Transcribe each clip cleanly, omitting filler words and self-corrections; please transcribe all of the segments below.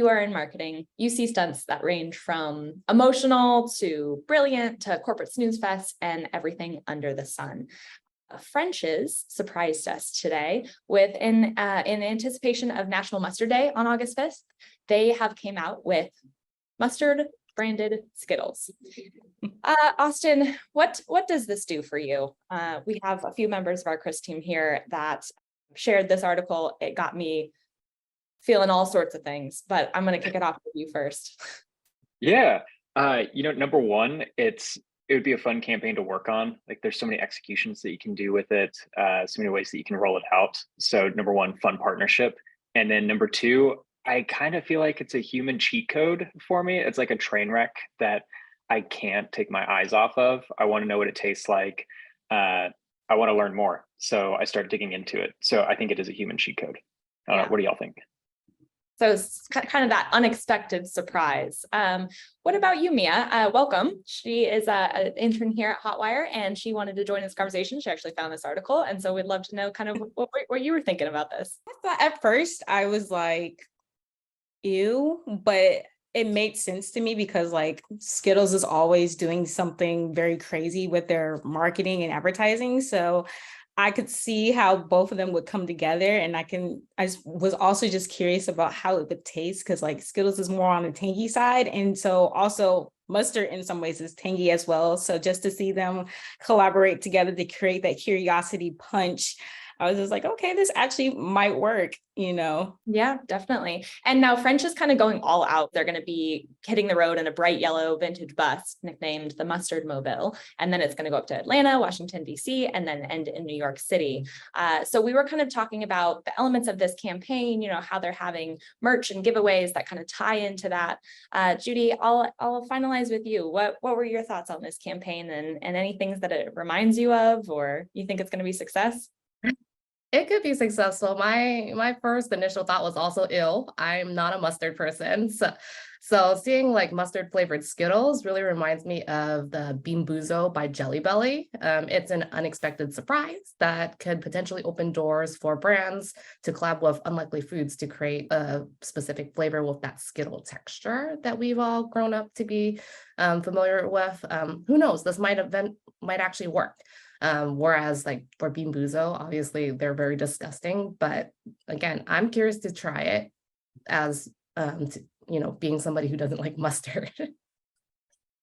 you are in marketing, you see stunts that range from emotional to brilliant to corporate snooze fest and everything under the sun. French's surprised us today with in anticipation of National Mustard Day on August 5th. They have came out with mustard branded Skittles. Austin, what does this do for you? We have a few members of our Chris team here that shared this article. It got me feeling all sorts of things, but I'm going to kick it off with you first. Yeah. Number one, it would be a fun campaign to work on. Like there's so many executions that you can do with it, so many ways that you can roll it out. So number one, fun partnership. And then number two, I kind of feel like it's a human cheat code for me. It's like a train wreck that I can't take my eyes off of. I want to know what it tastes like. I want to learn more. So I start digging into it. So I think it is a human cheat code. What do y'all think? So it's kind of that unexpected surprise. What about you, Mia? Welcome. She is an intern here at Hotwire, and she wanted to join this conversation. She actually found this article, and so we'd love to know kind of what you were thinking about this. I thought at first I was like, ew, but it made sense to me because like Skittles is always doing something very crazy with their marketing and advertising. So I could see how both of them would come together. And was also just curious about how it would taste because like Skittles is more on the tangy side. And so also mustard in some ways is tangy as well. So just to see them collaborate together to create that curiosity punch, I was just like, okay, this actually might work, Yeah, definitely. And now French is kind of going all out. They're going to be hitting the road in a bright yellow vintage bus nicknamed the Mustard Mobile. And then it's going to go up to Atlanta, Washington, D.C., and then end in New York City. So we were kind of talking about the elements of this campaign, how they're having merch and giveaways that kind of tie into that. Judy, I'll finalize with you. What were your thoughts on this campaign and any things that it reminds you of, or you think it's going to be success? It could be successful. My first initial thought was also ill. I'm not a mustard person. So seeing like mustard flavored Skittles really reminds me of the Bean Boozled by Jelly Belly. It's an unexpected surprise that could potentially open doors for brands to collab with unlikely foods to create a specific flavor with that Skittle texture that we've all grown up to be familiar with. Who knows? This might actually work. Whereas like for Bean Boozled, obviously they're very disgusting, but again, I'm curious to try it as, being somebody who doesn't like mustard.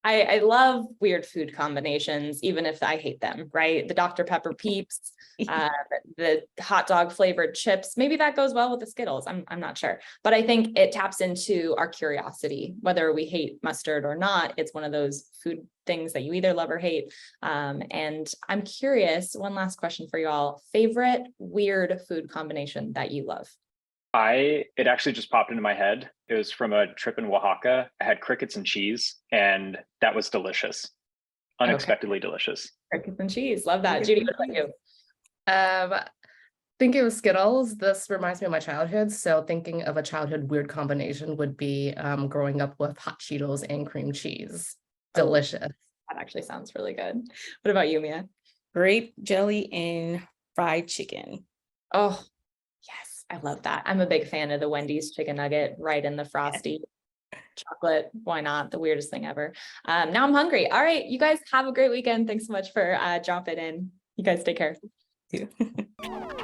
I love weird food combinations, even if I hate them, right? The Dr. Pepper Peeps, the hot dog flavored chips, maybe that goes well with the Skittles. I'm not sure, but I think it taps into our curiosity, whether we hate mustard or not. It's one of those food things that you either love or hate. And I'm curious, one last question for you all, favorite weird food combination that you love? It actually just popped into my head. It was from a trip in Oaxaca. I had crickets and cheese, and that was delicious. Unexpectedly delicious. Crickets and cheese. Love that. Judy, what about you? I think it was Skittles. This reminds me of my childhood. So thinking of a childhood weird combination would be growing up with hot Cheetos and cream cheese. Delicious. That actually sounds really good. What about you, Mia? Grape jelly and fried chicken. Oh, yes. I love that. I'm a big fan of the Wendy's chicken nugget right in the frosty chocolate. Why not? The weirdest thing ever. Now I'm hungry. All right. You guys have a great weekend. Thanks so much for dropping in. You guys take care. You too.